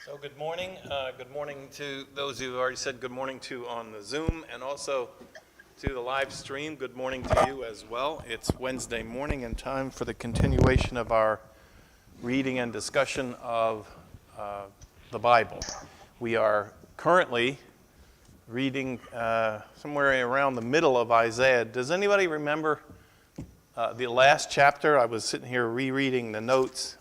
So good morning. Good morning to those who already said good morning to on the Zoom, and also to the live stream. Good morning to you as well. It's Wednesday morning and time for the continuation of our reading and discussion of the Bible. We are currently reading somewhere around the middle of Isaiah. Does anybody remember the last chapter? I was sitting here rereading the notes.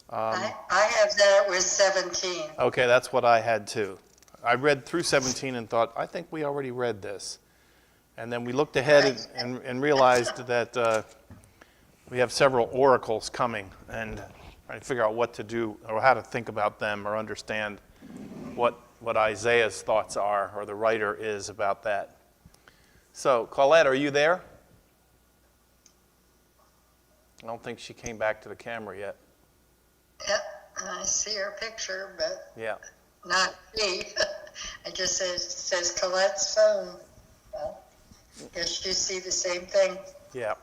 I have that it was 17. Okay, that's what I had too. I read through 17 and thought, I think we already read this. And then we looked ahead and realized that we have several oracles coming, and trying to figure out what to do or how to think about them or understand what Isaiah's thoughts are or the writer is about that. So, Colette, are you there? I don't think she came back to the camera yet. Yep, I see her picture, but Yeah. not me. It just says Colette's phone. Well, guess you see the same thing. Yeah.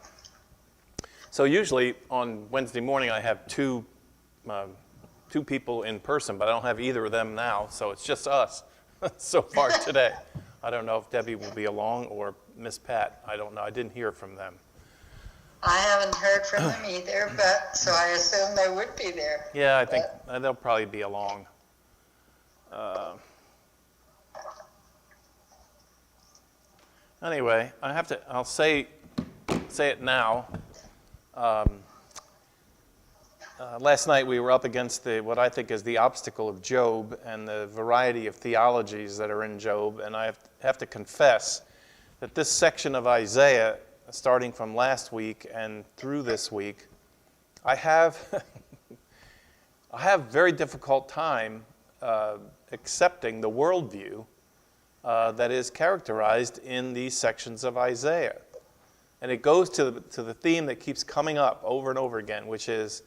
So usually on Wednesday morning I have two people in person, but I don't have either of them now, so it's just us so far today. I don't know if Debbie will be along or Miss Pat. I don't know. I didn't hear from them. I haven't heard from them either, but so I assume they would be there. Yeah, I think they'll probably be along. Anyway, I'll say it now. Last night we were up against what I think is the obstacle of Job and the variety of theologies that are in Job, and I have to confess that this section of Isaiah, starting from last week and through this week, I have very difficult time accepting the worldview that is characterized in these sections of Isaiah. And it goes to the theme that keeps coming up over and over again, which is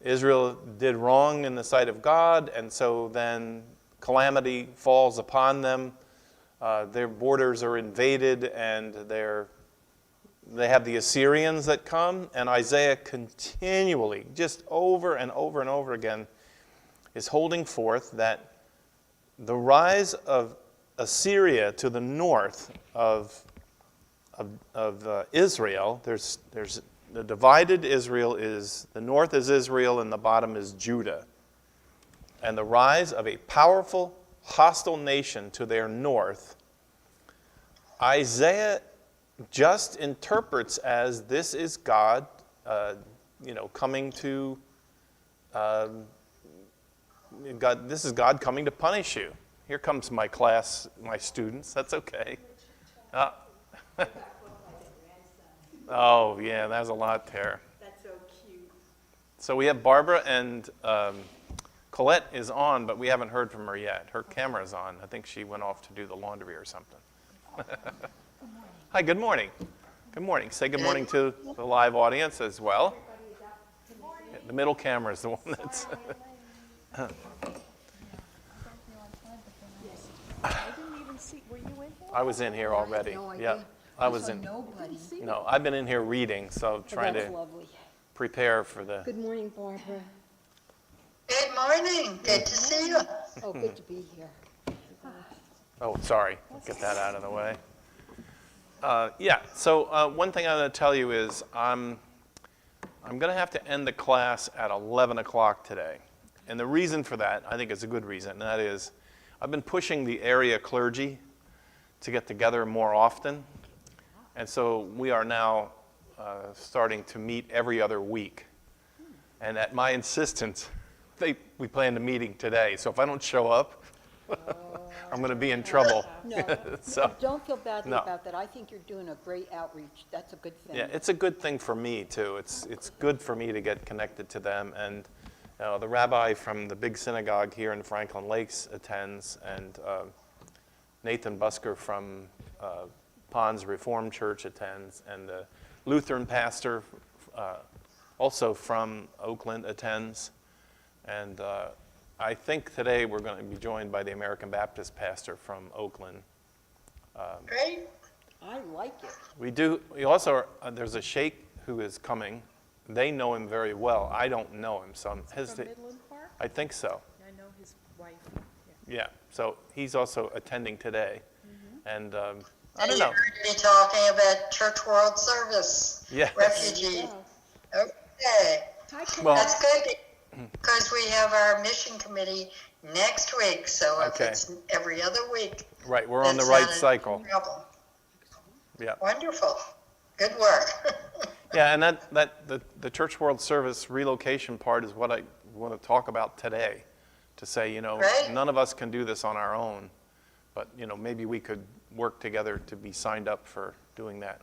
Israel did wrong in the sight of God, and so then calamity falls upon them. Their borders are invaded, and they have the Assyrians that come, and Isaiah continually, just over and over and over again, is holding forth that the rise of Assyria to the north of Israel, there's the divided Israel is, the north is Israel and the bottom is Judah. And the rise of a powerful, hostile nation to their north, Isaiah just interprets as this is God, coming to, God. This is God coming to punish you. Here comes my class, my students. That's okay. Oh yeah, there's a lot there. That's so cute. So we have Barbara and Colette is on, but we haven't heard from her yet. Her camera's on. I think she went off to do the laundry or something. Hi, good morning. Good morning. Say good morning to the live audience as well. Yeah, the middle camera is the one that's... I didn't even see, were you in here? I was in here already. No idea. Yeah, I was in. Nobody. No, I've been in here reading, so trying That's to lovely. prepare for the... Good morning, Barbara. Good morning. Good to see you. Oh, good to be here. Oh, sorry. Get that out of the way. So one thing I'm going to tell you is I'm going to have to end the class at 11 o'clock today. And the reason for that, I think it's a good reason, and that is I've been pushing the area clergy to get together more often. And so we are now starting to meet every other week. And at my insistence, we planned a meeting today. So if I don't show up, I'm going to be in trouble. No, So, don't feel badly no. about that. I think you're doing a great outreach. That's a good thing. yeah, it's a good thing for me, too. It's good for me to get connected to them. And the rabbi from the big synagogue here in Franklin Lakes attends, and Nathan Busker from Ponds Reformed Church attends, and the Lutheran pastor also from Oakland attends. And I think today we're going to be joined by the American Baptist pastor from Oakland. Great. I like it. We also, there's a sheikh who is coming. They know him very well. I don't know him, so I'm From hesitant. Midland Park? I think so. I know his wife. Yeah, so he's also attending today. And I And don't you know. heard me talking about Church World Service, Yes. refugee. Yeah. Okay, Hi, Colette. Well, that's good because we have our mission committee next week. So if Okay. it's every other week, right, we're on the that's right not a cycle. problem. Yeah. Wonderful. Good work. Yeah, and the Church World Service relocation part is what I want to talk about today. To say, Right. none of us can do this on our own, but, maybe we could work together to be signed up for doing that.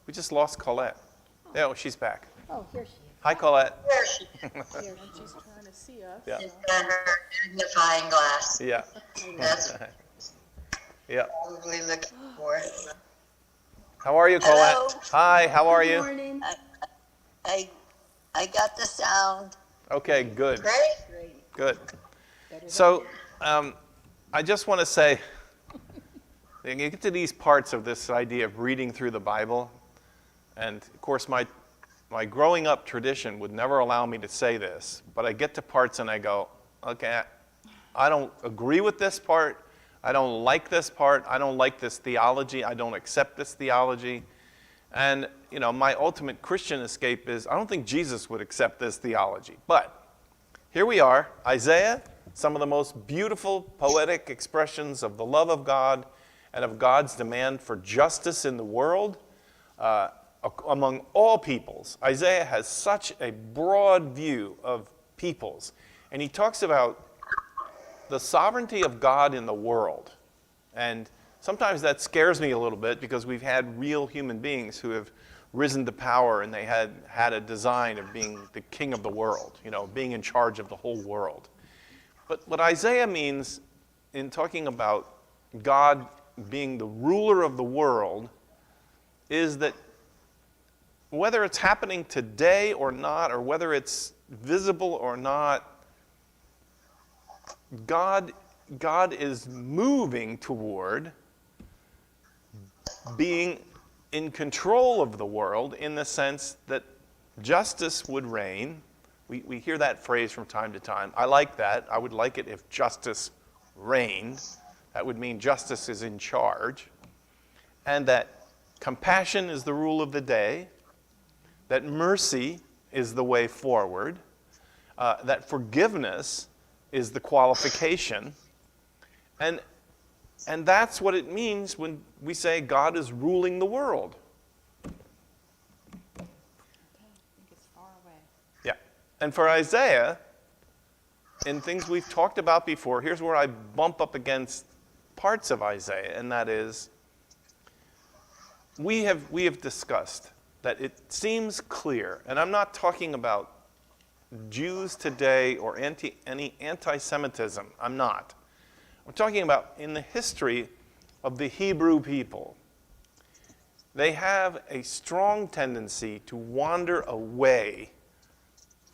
We just lost Colette. Oh, she's back. Oh, here she is. Hi, Colette. There she Here, and she's trying to see us. Yeah. is on her magnifying glass. Yeah. That's Yeah. probably looking for. How are you, Colette? Hello. Hi, how are you? Morning. I got the sound. Okay, good, Great. Great. good. So, I just want to say, you get to these parts of this idea of reading through the Bible, and of course my growing up tradition would never allow me to say this, but I get to parts and I go, okay, I don't agree with this part, I don't like this part, I don't like this theology, I don't accept this theology. And, my ultimate Christian escape is, I don't think Jesus would accept this theology. But here we are, Isaiah, some of the most beautiful poetic expressions of the love of God and of God's demand for justice in the world among all peoples. Isaiah has such a broad view of peoples. And he talks about the sovereignty of God in the world. And sometimes that scares me a little bit because we've had real human beings who have risen to power and they had a design of being the king of the world, being in charge of the whole world. But what Isaiah means in talking about God being the ruler of the world is that whether it's happening today or not, or whether it's visible or not, God is moving toward being in control of the world in the sense that justice would reign. We hear that phrase from time to time. I like that. I would like it if justice reigned. That would mean justice is in charge. And that compassion is the rule of the day. That mercy is the way forward. That forgiveness is the qualification. And that's what it means when we say God is ruling the world. Yeah. And for Isaiah, in things we've talked about before, here's where I bump up against parts of Isaiah, and that is, we have discussed that it seems clear, and I'm not talking about Jews today or any anti-Semitism. I'm not. I'm talking about in the history of the Hebrew people. They have a strong tendency to wander away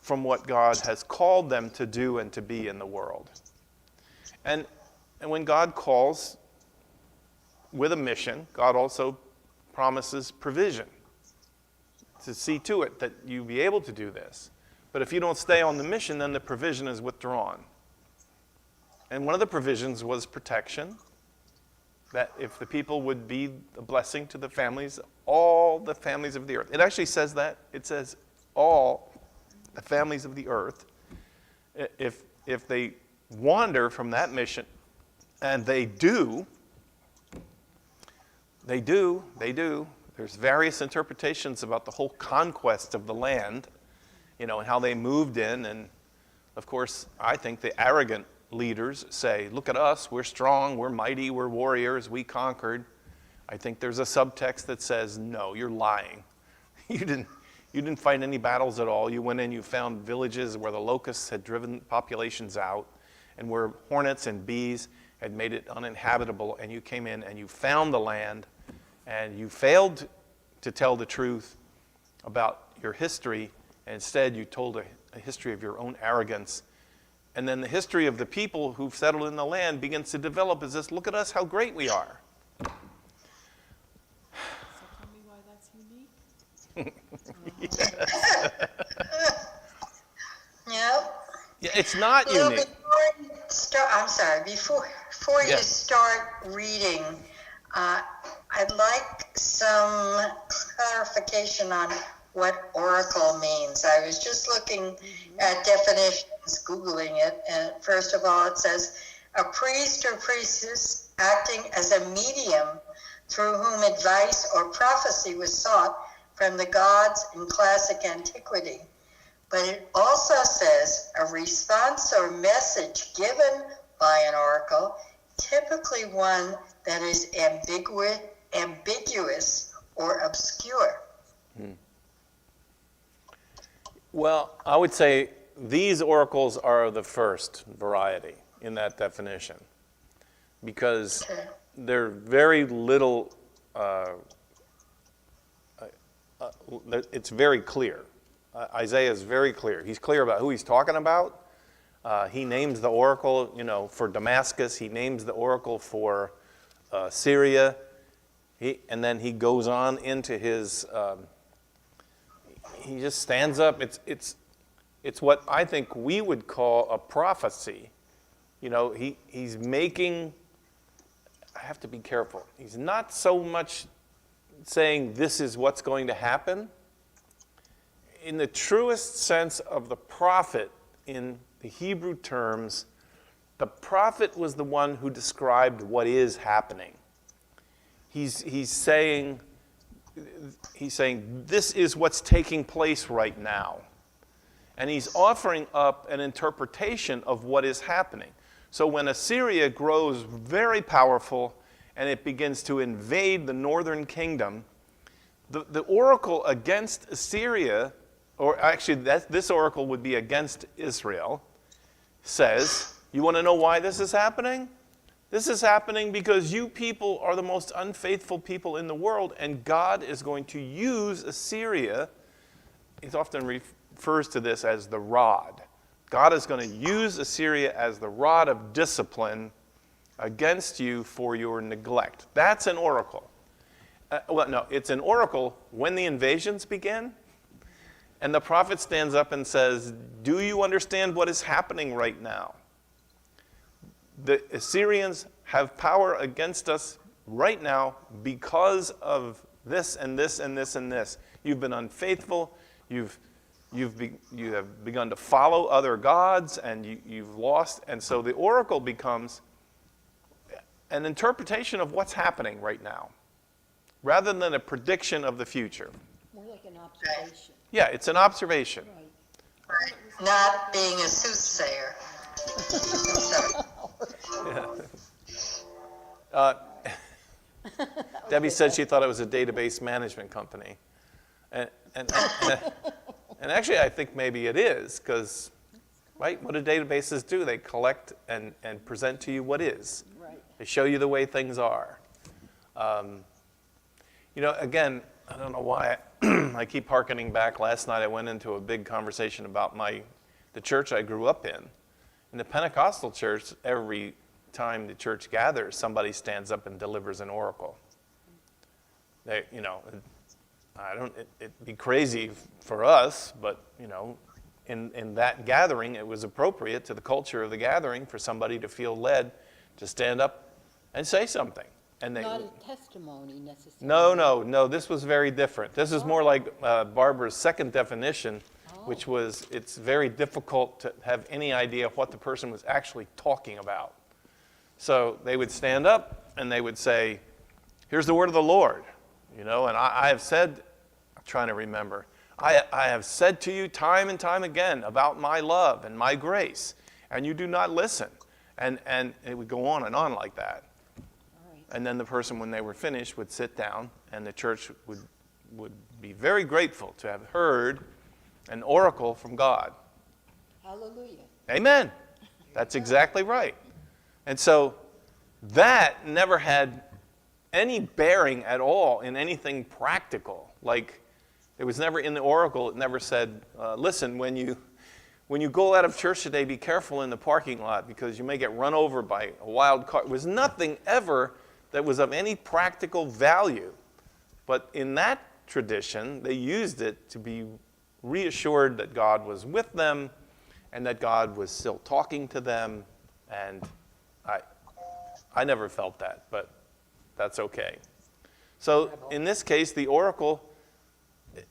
from what God has called them to do and to be in the world. And when God calls with a mission, God also promises provision to see to it that you be able to do this. But if you don't stay on the mission, then the provision is withdrawn. And one of the provisions was protection, that if the people would be a blessing to the families, all the families of the earth. It actually says that. It says all the families of the earth. If they wander from that mission, and they do. There's various interpretations about the whole conquest of the land, and how they moved in. And of course, I think the arrogant leaders say, look at us, we're strong, we're mighty, we're warriors, we conquered. I think there's a subtext that says, no, you're lying. You didn't fight any battles at all. You went in, you found villages where the locusts had driven populations out, and where hornets and bees had made it uninhabitable, and you came in and you found the land, and you failed to tell the truth about your history, and instead you told a history of your own arrogance. And then the history of the people who've settled in the land begins to develop as this, look at us, how great we are. So tell me why that's unique. Yeah. Yeah, it's not A little unique. bit more start, I'm sorry, before Yeah. you start reading, I'd like some clarification on what oracle means. I was just looking at definitions, Googling it, and first of all, it says a priest or priestess acting as a medium through whom advice or prophecy was sought from the gods in classic antiquity. But it also says a response or message given by an oracle, typically one that is ambiguous or obscure. Well, I would say these oracles are the first variety in that definition because Okay. they're very little, it's very clear. Isaiah is very clear. He's clear about who he's talking about. He names the oracle, for Damascus. He names the oracle for Syria. And then he goes on into his, he just stands up. It's what I think we would call a prophecy. He's making, I have to be careful. He's not so much saying this is what's going to happen. In the truest sense of the prophet in the Hebrew terms, the prophet was the one who described what is happening. He's saying this is what's taking place right now. And he's offering up an interpretation of what is happening. So when Assyria grows very powerful and it begins to invade the northern kingdom, the oracle against Assyria, or actually this oracle would be against Israel, says, you want to know why this is happening? This is happening because you people are the most unfaithful people in the world, and God is going to use Assyria. He often refers to this as the rod. God is going to use Assyria as the rod of discipline against you for your neglect. That's an oracle. It's an oracle when the invasions begin. And the prophet stands up and says, do you understand what is happening right now? The Assyrians have power against us right now because of this and this and this and this. You've been unfaithful. You have begun to follow other gods, and you've lost. And so the oracle becomes an interpretation of what's happening right now, rather than a prediction of the future. More like an observation. Yeah, it's an observation. Right. Not being a soothsayer. I'm sorry. Debbie said she thought it was a database management company. And actually, I think maybe it is, because, right, what do databases do? They collect and present to you what is. Right. They show you the way things are. Again, I don't know why I keep hearkening back. Last night I went into a big conversation about the church I grew up in. In the Pentecostal church, every time the church gathers, somebody stands up and delivers an oracle. It'd be crazy for us, but, in that gathering, it was appropriate to the culture of the gathering for somebody to feel led to stand up and say something. And Not a testimony necessarily. No, this was very different. This is more like Barbara's second definition, which was it's very difficult to have any idea what the person was actually talking about. So they would stand up and they would say, here's the word of the Lord. And I have said, I'm trying to remember, I have said to you time and time again about my love and my grace, and you do not listen. And it would go on and on like that. And then the person, when they were finished, would sit down, and the church would be very grateful to have heard an oracle from God. Hallelujah. Amen. That's exactly right. And so that never had any bearing at all in anything practical. Like, it was never in the oracle, it never said, listen, when you go out of church today, be careful in the parking lot because you may get run over by a wild car. It was nothing ever that was of any practical value. But in that tradition, they used it to be reassured that God was with them and that God was still talking to them And I never felt that, but that's okay. So in this case, the oracle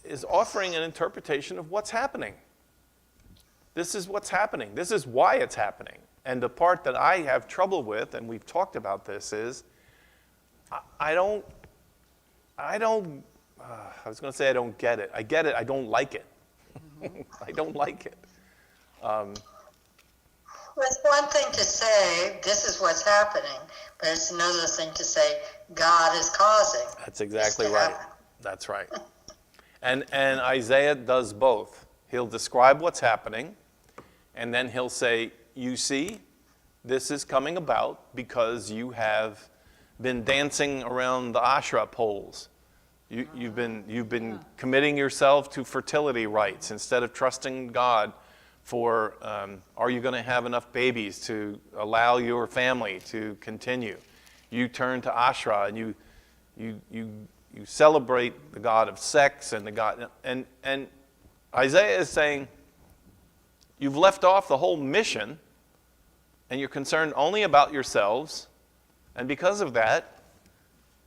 is offering an interpretation of what's happening. This is what's happening. This is why it's happening. And the part that I have trouble with, and we've talked about this, is I was going to say I don't get it. I get it. I don't like it. I don't like it. It's one thing to say, this is what's happening, but it's another thing to say, God is causing. That's exactly this to right. happen. That's right. And Isaiah does both. He'll describe what's happening, and then he'll say, you see, this is coming about because you have been dancing around the Asherah poles. You've been committing yourself to fertility rites instead of trusting God for, are you going to have enough babies to allow your family to continue? You turn to Asherah and you celebrate the god of sex and the god, and Isaiah is saying, you've left off the whole mission and you're concerned only about yourselves, and because of that,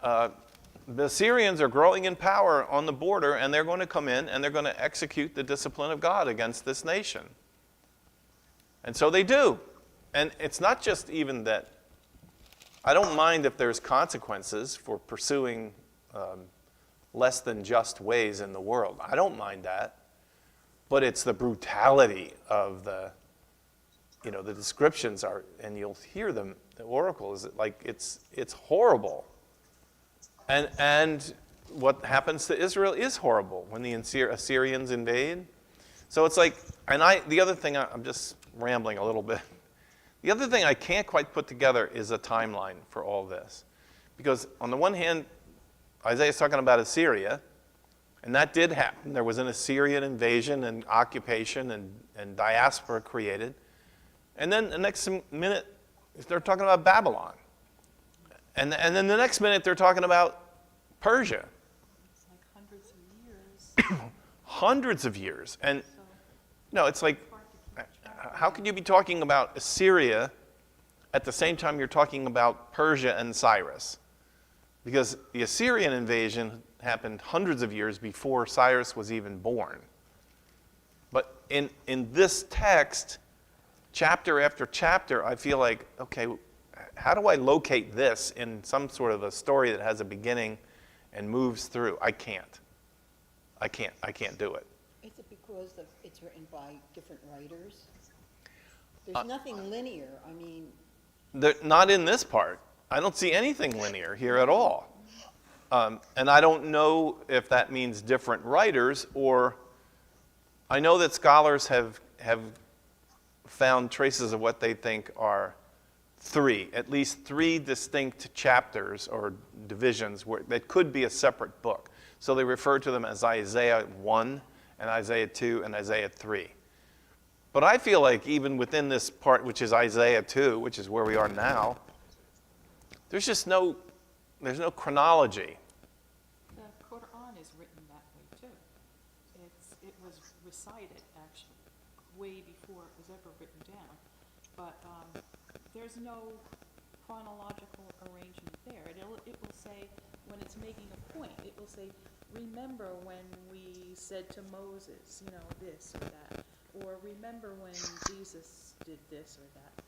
the Assyrians are growing in power on the border, and they're going to come in and they're going to execute the discipline of God against this nation. And so they do. And it's not just even that. I don't mind if there's consequences for pursuing less than just ways in the world. I don't mind that. But it's the brutality of the descriptions are, and you'll hear them, the oracle is like, it's horrible. And what happens to Israel is horrible when the Assyrians invade. So it's like, the other thing, I'm just rambling a little bit. The other thing I can't quite put together is a timeline for all this. Because on the one hand, Isaiah's talking about Assyria, and that did happen. There was an Assyrian invasion and occupation and diaspora created. And then the next minute, they're talking about Babylon. And then the next minute, they're talking about Persia. It's like hundreds of years. Hundreds of years. And it's like, how can you be talking about Assyria at the same time you're talking about Persia and Cyrus? Because the Assyrian invasion happened hundreds of years before Cyrus was even born. But in this text, chapter after chapter, I feel like, okay, how do I locate this in some sort of a story that has a beginning and moves through? I can't do it. Is it because it's written by different writers? There's nothing linear. I mean, Not in this part. I don't see anything linear here at all. And I don't know if that means different writers, or I know that scholars have found traces of what they think are at least three distinct chapters or divisions that could be a separate book. So they refer to them as Isaiah 1 and Isaiah 2 and Isaiah 3. But I feel like even within this part, which is Isaiah 2, which is where we are now, there's no chronology. The Quran is written that way too. It was recited actually way before it was ever written down. But there's no chronological arrangement there. It will say, when it's making a point, it will say, remember when we said to Moses, this or that. Or remember when Jesus did this or that.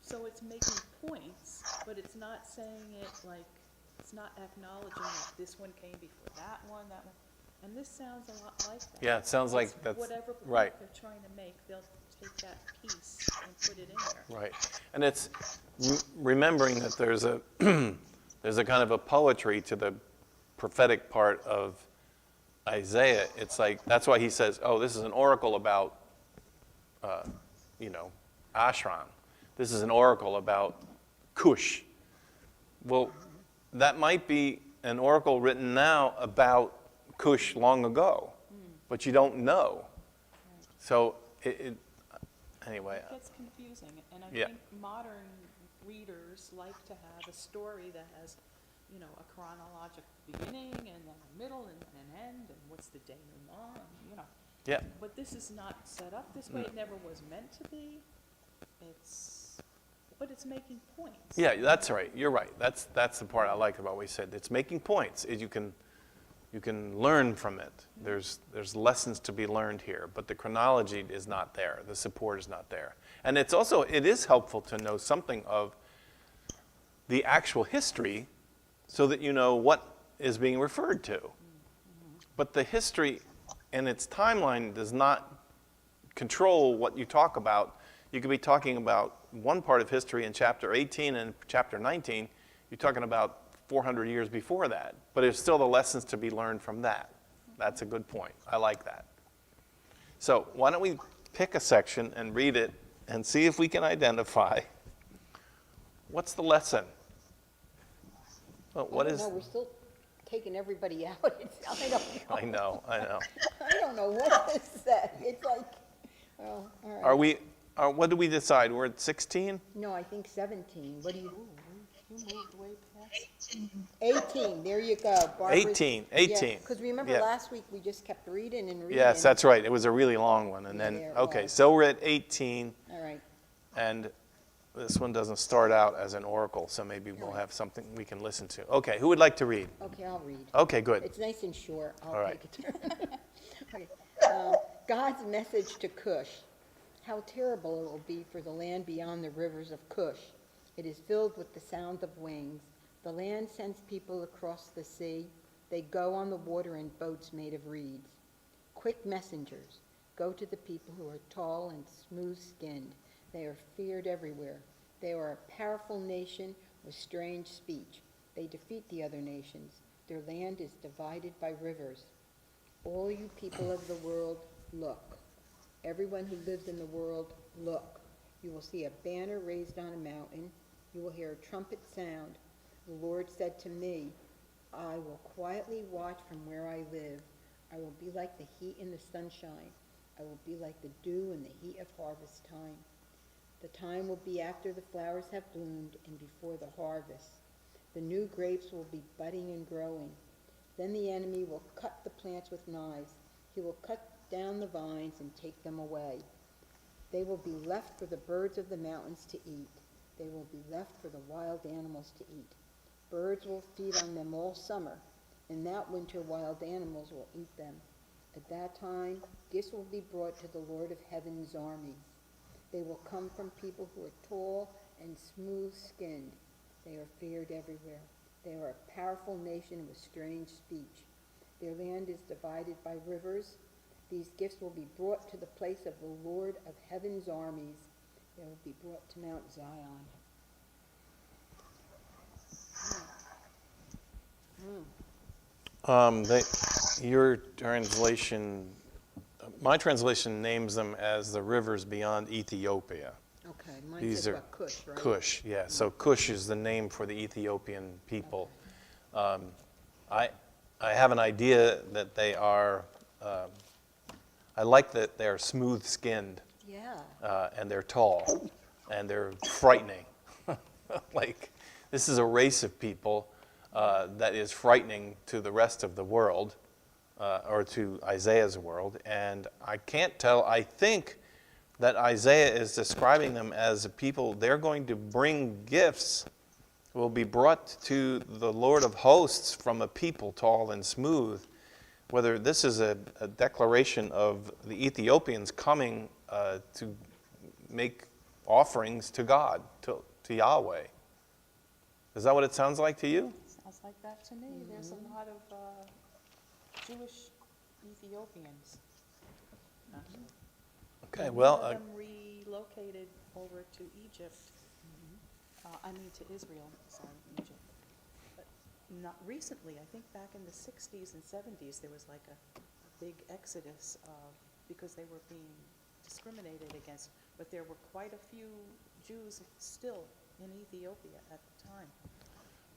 So it's making points, but it's not saying it like, it's not acknowledging that this one came before that one. And this sounds a lot like that. Yeah, it sounds like It's that's whatever point right. they're trying to make, they'll take that piece and put it in there. Right. And it's remembering that there's a kind of a poetry to the prophetic part of Isaiah. It's like, that's why he says, oh, this is an oracle about, Ashran. This is an oracle about Cush. Well, that might be an oracle written now about Cush long ago, but you don't know. So anyway. It gets confusing, and I Yeah. think modern readers like to have a story that has, a chronological beginning and then a middle and then an end, and what's the denouement, Yeah. But this is not set up this way. It never was meant to be. It's but it's making points. Yeah, that's right. You're right. That's the part I like about what you said. It's making points. You can learn from it. There's lessons to be learned here, but the chronology is not there. The support is not there. And it is helpful to know something of the actual history so that you know what is being referred to. But the history and its timeline does not control what you talk about. You could be talking about one part of history in chapter 18 and chapter 19. You're talking about 400 years before that. But there's still the lessons to be learned from that. That's a good point. I like that. So why don't we pick a section and read it and see if we can identify what's the lesson? Well, what is? No, we're still taking everybody out. I don't know. I know. I don't know what is that. It's like, oh, all right. What do we decide? We're at 16? No, I think 17. What do you? You moved way past. 18. There you go. Barbara. 18. Because remember Yeah. last week we just kept reading and reading. Yes, that's right. It was a really long one. And then, Yeah, it okay, was. so we're at 18, All right. and this one doesn't start out as an oracle, so maybe we'll have something we can listen to. Okay, who would like to read? Okay, I'll read. Okay, good. It's nice and short. I'll All right. take a turn. Okay. God's message to Cush. How terrible it will be for the land beyond the rivers of Cush. It is filled with the sound of wings. The land sends people across the sea. They go on the water in boats made of reeds. Quick messengers, go to the people who are tall and smooth-skinned. They are feared everywhere. They are a powerful nation with strange speech. They defeat the other nations. Their land is divided by rivers. All you people of the world, look. Everyone who lives in the world, look. You will see a banner raised on a mountain. You will hear a trumpet sound. The Lord said to me, I will quietly watch from where I live. I will be like the heat in the sunshine. I will be like the dew in the heat of harvest time. The time will be after the flowers have bloomed and before the harvest. The new grapes will be budding and growing. Then the enemy will cut the plants with knives. He will cut down the vines and take them away. They will be left for the birds of the mountains to eat. They will be left for the wild animals to eat. Birds will feed on them all summer, and that winter wild animals will eat them. At that time, gifts will be brought to the Lord of Heaven's armies. They will come from people who are tall and smooth-skinned. They are feared everywhere. They are a powerful nation with strange speech. Their land is divided by rivers. These gifts will be brought to the place of the Lord of Heaven's armies. They will be brought to Mount Zion. Your translation, my translation names them as the rivers beyond Ethiopia. Okay, mine These says are about Cush, right? Cush, yeah. So Cush is the name for the Ethiopian people. I have an idea that they are, I like that they're smooth-skinned Yeah. and they're tall and they're frightening. Like, this is a race of people that is frightening to the rest of the world, or to Isaiah's world. And I can't tell, I think that Isaiah is describing them as a people, they're going to bring gifts, will be brought to the Lord of hosts from a people tall and smooth. Whether this is a declaration of the Ethiopians coming to make offerings to God, to Yahweh. Is that what it sounds like to you? Sounds like that to me. There's a lot of Jewish Ethiopians. Okay, And well, one of them relocated over to Egypt. To Israel, sorry, Egypt. But not recently. I think back in the 60s and 70s, there was like a big exodus because they were being discriminated against. But there were quite a few Jews still in Ethiopia at the time.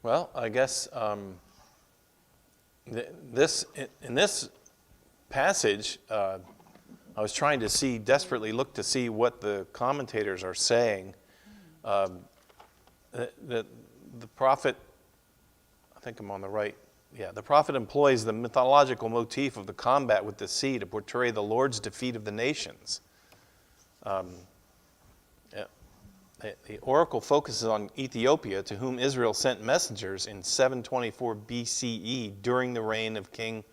well, I guess in this passage, I was trying to desperately look to see what the commentators are saying. The prophet, I think I'm on the right, yeah, the prophet employs the mythological motif of the combat with the sea to portray the Lord's defeat of the nations. the oracle focuses on Ethiopia, to whom Israel sent messengers in 724 BCE during the reign of King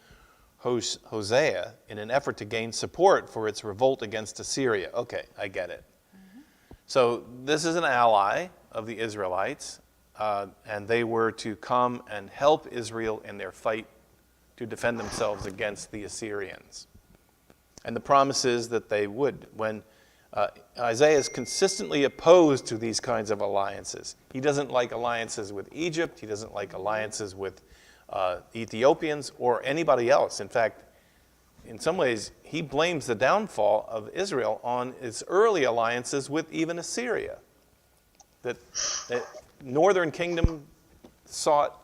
Hosea in an effort to gain support for its revolt against Assyria. Okay, I get it. So this is an ally of the Israelites, and they were to come and help Israel in their fight to defend themselves against the Assyrians. And the promise is that they would. When Isaiah is consistently opposed to these kinds of alliances. He doesn't like alliances with Egypt. He doesn't like alliances with Ethiopians or anybody else. In fact, in some ways, he blames the downfall of Israel on its early alliances with even Assyria. That northern kingdom sought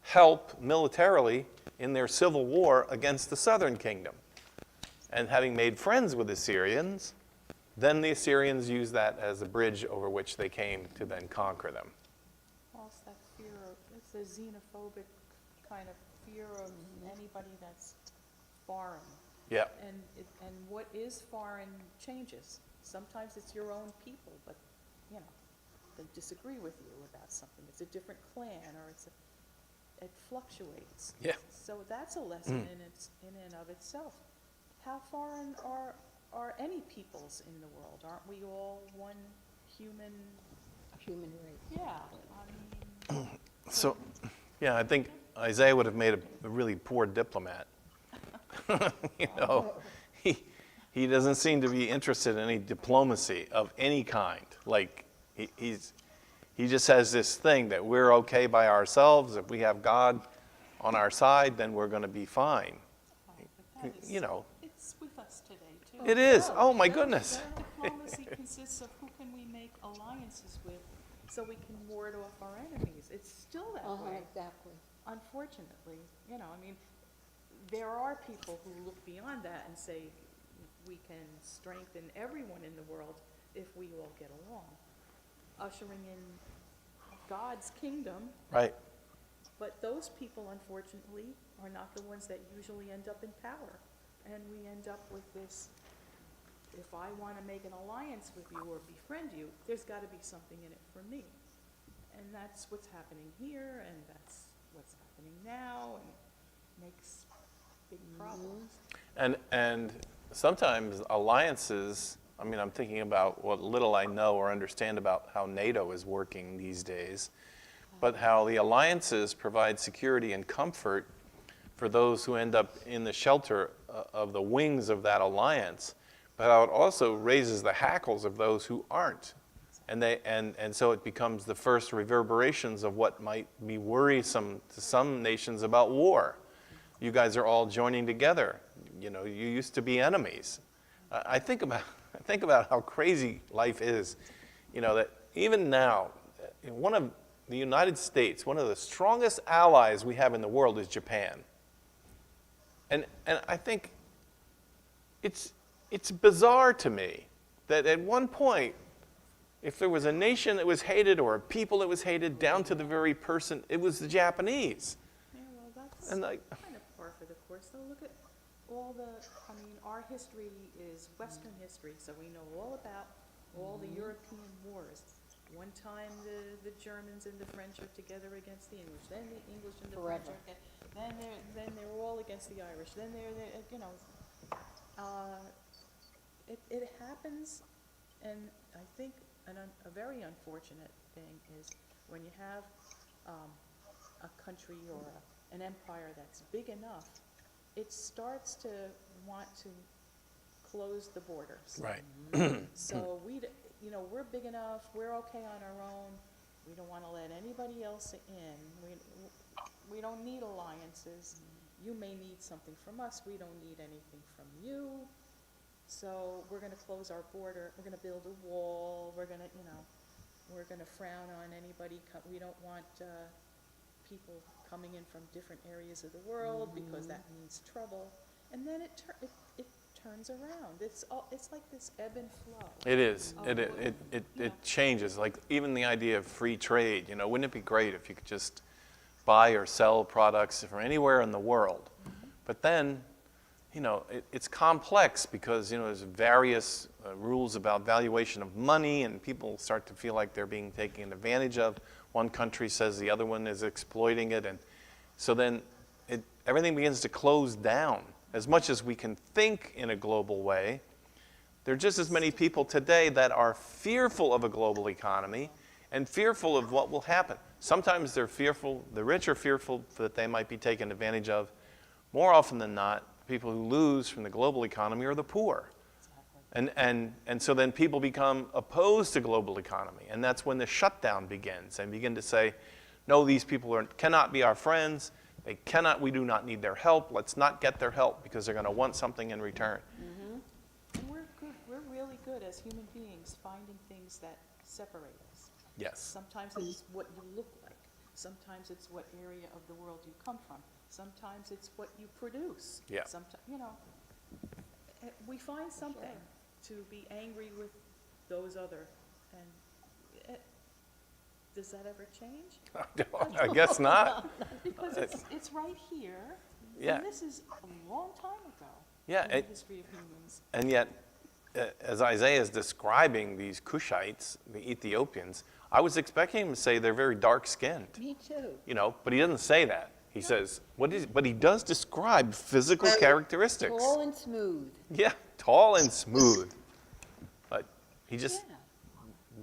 help militarily in their civil war against the southern kingdom. And having made friends with the Assyrians, then the Assyrians used that as a bridge over which they came to then conquer them. Well, it's that fear of, it's a xenophobic kind of fear of anybody that's foreign. Yeah. And what is foreign changes. Sometimes it's your own people, but, you know, they disagree with you about something. It's a different clan, or it fluctuates. Yeah. So that's a lesson in and of itself. How foreign are any peoples in the world? Aren't we all one human? Human race. Yeah, I mean, So, yeah, I think Isaiah would have made a really poor diplomat. You know, he doesn't seem to be interested in any diplomacy of any kind. Like, he just has this thing that we're okay by ourselves. If we have God on our side, then we're going to be fine. but that is, You know, it's with us today, too. it is. Oh, my goodness. Diplomacy consists of who can we make alliances with so we can ward off our enemies. It's still that way, Exactly. unfortunately. You know, I mean, there are people who look beyond that and say we can strengthen everyone in the world if we all get along, ushering in God's kingdom. Right. But those people, unfortunately, are not the ones that usually end up in power. And we end up with this, if I want to make an alliance with you or befriend you, there's got to be something in it for me. And that's what's happening here, and that's what's happening now, and makes big problems. And sometimes alliances, I mean, I'm thinking about what little I know or understand about how NATO is working these days, but how the alliances provide security and comfort for those who end up in the shelter of the wings of that alliance, but how it also raises the hackles of those who aren't. And so it becomes the first reverberations of what might be worrisome to some nations about war. You guys are all joining together. You know, you used to be enemies. I think about how crazy life is. You know, that even now, one of the United States, one of the strongest allies we have in the world is Japan. And I think it's bizarre to me that at one point, if there was a nation that was hated or a people that was hated down to the very person, it was the Japanese. Yeah, well, that's And like, kind of par for the course, though. Look at all I mean, our history is Western history, so we know all about all the European wars. One time the Germans and the French are together against the English, then the English and the French are then they're all against the Irish, then they're you know, it happens, and I think a very unfortunate thing is when you have a country or an empire that's big enough, it starts to want to close the borders. right. So we're big enough, we're okay on our own, we don't want to let anybody else in, we don't need alliances, you may need something from us, we don't need anything from you, so we're going to close our border, we're going to build a wall, we're going to frown on anybody, we don't want people coming in from different areas of the world because that means trouble, and then it turns around. It's like this ebb and flow. It is. Oh, It changes. Like even the idea of free trade. You know, wouldn't it be great if you could just buy or sell products from anywhere in the world? But then, it's complex because, there's various rules about valuation of money, and people start to feel like they're being taken advantage of. One country says the other one is exploiting it, and so then everything begins to close down. As much as we can think in a global way, there are just as many people today that are fearful of a global economy and fearful of what will happen. Sometimes they're fearful, the rich are fearful that they might be taken advantage of. More often than not, people who lose from the global economy are the poor. And so then people become opposed to global economy, and that's when the shutdown begins, and begin to say, no, these people cannot be our friends. We do not need their help. Let's not get their help because they're going to want something in return. And we're really good as human beings finding things that separate us. Yes. Sometimes it's what you look like. Sometimes it's what area of the world you come from. Sometimes it's what you produce. Yeah. Sometimes, we find something to be angry with those other, and does that ever change? I guess not. Because it's right here. Yeah. And this is a long time ago. Yeah, in the history of humans. And yet, as Isaiah is describing these Cushites, the Ethiopians, I was expecting him to say they're very dark-skinned. Me too. But he doesn't say that. He says, but he does describe physical characteristics. Tall and smooth. Yeah, tall and smooth. But he just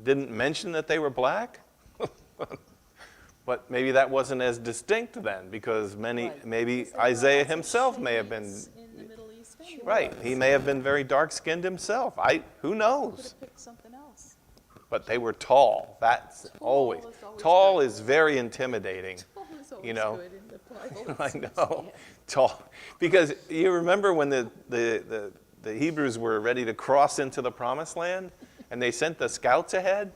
didn't mention that they were black. But maybe that wasn't as distinct then, because maybe Isaiah himself may have been, In the Middle East anyway. right, he may have been very dark-skinned himself. Who Could knows? have picked something else. But they were tall. That's always, is always tall good. is very intimidating. Tall is always You know. good in the Bible. I know, tall. Because you remember when the Hebrews were ready to cross into the promised land, and they sent the scouts ahead,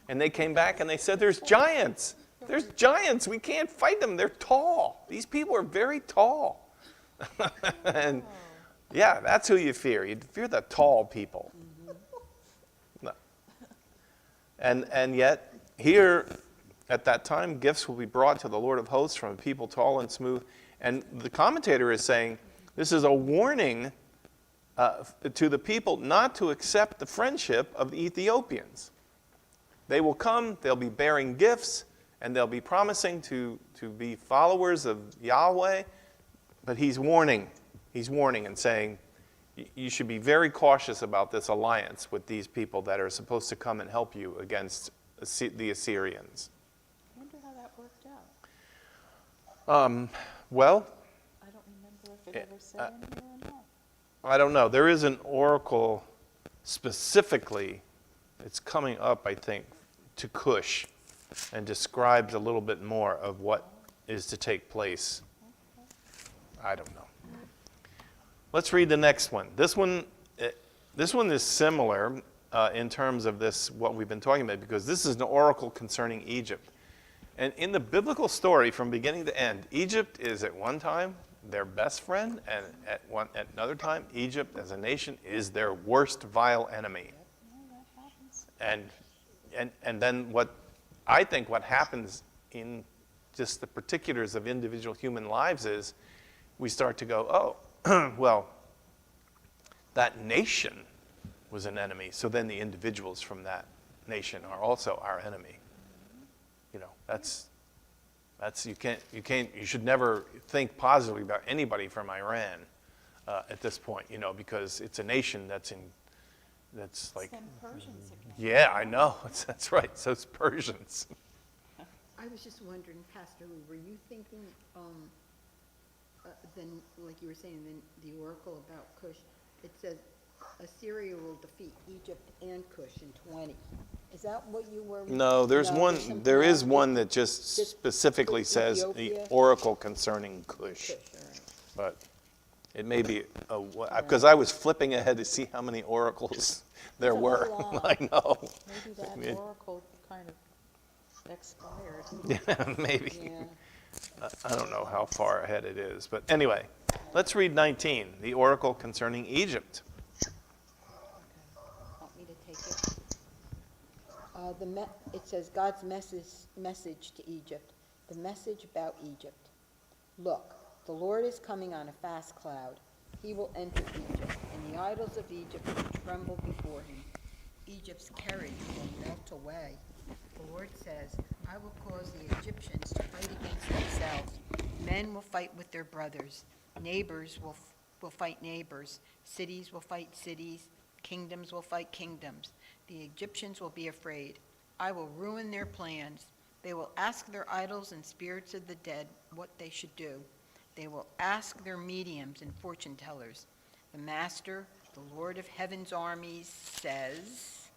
and they came back and they said, there's giants. There's giants. We can't fight them. They're tall. These people are very tall. And yeah, that's who you fear. You fear the tall people. No. And yet, here at that time, gifts will be brought to the Lord of hosts from a people tall and smooth. And the commentator is saying this is a warning to the people not to accept the friendship of the Ethiopians. They will come, they'll be bearing gifts, and they'll be promising to be followers of Yahweh, but he's warning and saying, you should be very cautious about this alliance with these people that are supposed to come and help you against the Assyrians. I wonder how that worked out. Well, I don't remember if it ever said in here or not. I don't know. There is an oracle specifically, it's coming up, I think, to Cush, and describes a little bit more of what is to take place. I don't know. Let's read the next one. This one is similar in terms of what we've been talking about, because this is an oracle concerning Egypt. And in the biblical story, from beginning to end, Egypt is at one time their best friend, and at another time, Egypt as a nation is their worst vile enemy. That happens. And then what happens in just the particulars of individual human lives is we start to go, oh, well, that nation was an enemy, so then the individuals from that nation are also our enemy. That's you should never think positively about anybody from Iran at this point, because it's a nation that's like, Them Persians again. yeah, I know, that's right, so it's Persians. I was just wondering, Pastor Lou, were you thinking, then, like you were saying, then the oracle about Cush, it says Assyria will defeat Egypt and Cush in 20. Is that what you were? No, there is something one else. that just specifically says the Ethiopia? oracle concerning Cush. Cush, all right. But it may be, because I was flipping ahead to see how many oracles there It's a were. whole lot. I know. Maybe that Yeah. oracle kind of expired. Yeah, maybe. Yeah. I don't know how far ahead it is. But anyway, let's read 19, the oracle concerning Egypt. Want me to take it? It says God's message to Egypt, the message about Egypt. Look, the Lord is coming on a fast cloud. He will enter Egypt, and the idols of Egypt will tremble before him. Egypt's courage will melt away. The Lord says, I will cause the Egyptians to fight against themselves. Men will fight with their brothers. Neighbors will fight neighbors. Cities will fight cities. Kingdoms will fight kingdoms. The Egyptians will be afraid. I will ruin their plans. They will ask their idols and spirits of the dead what they should do. They will ask their mediums and fortune tellers. The Master, the Lord of heaven's armies, says,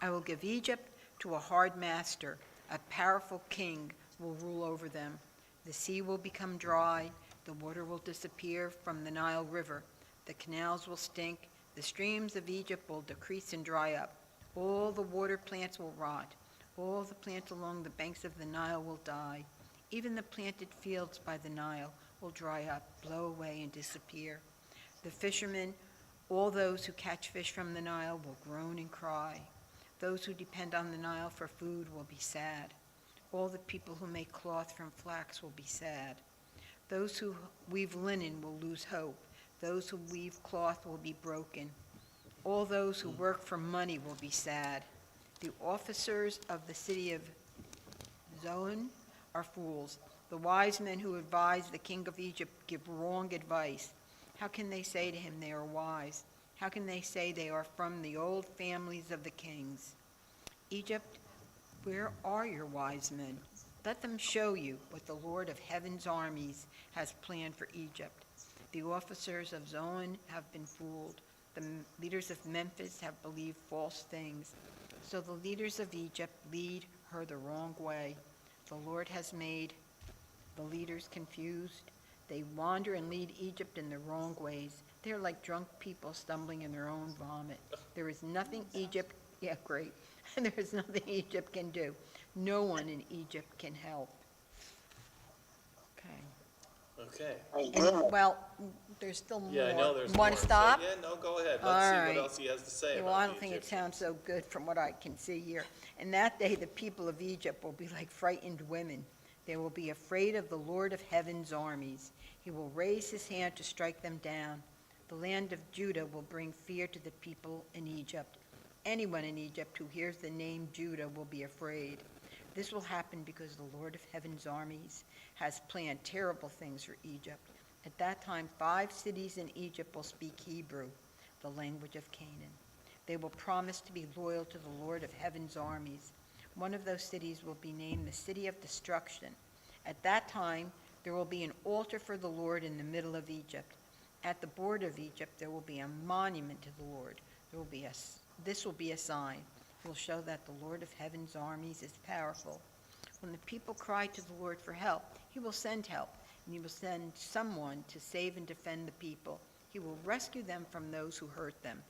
I will give Egypt to a hard master. A powerful king will rule over them. The sea will become dry. The water will disappear from the Nile River. The canals will stink. The streams of Egypt will decrease and dry up. All the water plants will rot. All the plants along the banks of the Nile will die. Even the planted fields by the Nile will dry up, blow away, and disappear. The fishermen, all those who catch fish from the Nile, will groan and cry. Those who depend on the Nile for food will be sad. All the people who make cloth from flax will be sad. Those who weave linen will lose hope. Those who weave cloth will be broken. All those who work for money will be sad. The officers of the city of Zoan are fools. The wise men who advise the king of Egypt give wrong advice. How can they say to him they are wise? How can they say they are from the old families of the kings? Egypt, where are your wise men? Let them show you what the Lord of heaven's armies has planned for Egypt. The officers of Zoan have been fooled. The leaders of Memphis have believed false things. So the leaders of Egypt lead her the wrong way. The Lord has made the leaders confused. They wander and lead Egypt in the wrong ways. They're like drunk people stumbling in their own vomit. There is nothing Egypt, yeah, great. There is nothing Egypt can do. No one in Egypt can help. Okay. Okay. And, well, there's still more. Yeah, I know there's more. Want to stop? So, yeah, no, go ahead. All Let's see right. what else he has to say Yeah, about well, I the don't think it Egyptians. sounds so good from what I can see here. And that day, the people of Egypt will be like frightened women. They will be afraid of the Lord of heaven's armies. He will raise his hand to strike them down. The land of Judah will bring fear to the people in Egypt. Anyone in Egypt who hears the name Judah will be afraid. This will happen because the Lord of heaven's armies has planned terrible things for Egypt. At that time, 5 cities in Egypt will speak Hebrew, the language of Canaan. They will promise to be loyal to the Lord of heaven's armies. One of those cities will be named the City of Destruction. At that time, there will be an altar for the Lord in the middle of Egypt. At the border of Egypt, there will be a monument to the Lord. This will be a sign. It will show that the Lord of heaven's armies is powerful. When the people cry to the Lord for help, he will send help, and he will send someone to save and defend the people. He will rescue them from those who hurt them.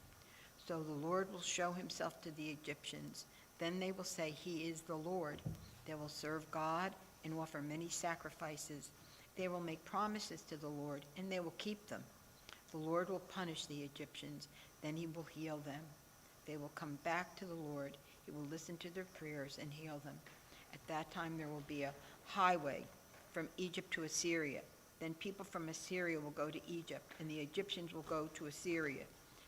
So the Lord will show himself to the Egyptians. Then they will say, he is the Lord. They will serve God and offer many sacrifices. They will make promises to the Lord, and they will keep them. The Lord will punish the Egyptians, then he will heal them. They will come back to the Lord. He will listen to their prayers and heal them. At that time there will be a highway from Egypt to Assyria. Then people from Assyria will go to Egypt, and the Egyptians will go to Assyria.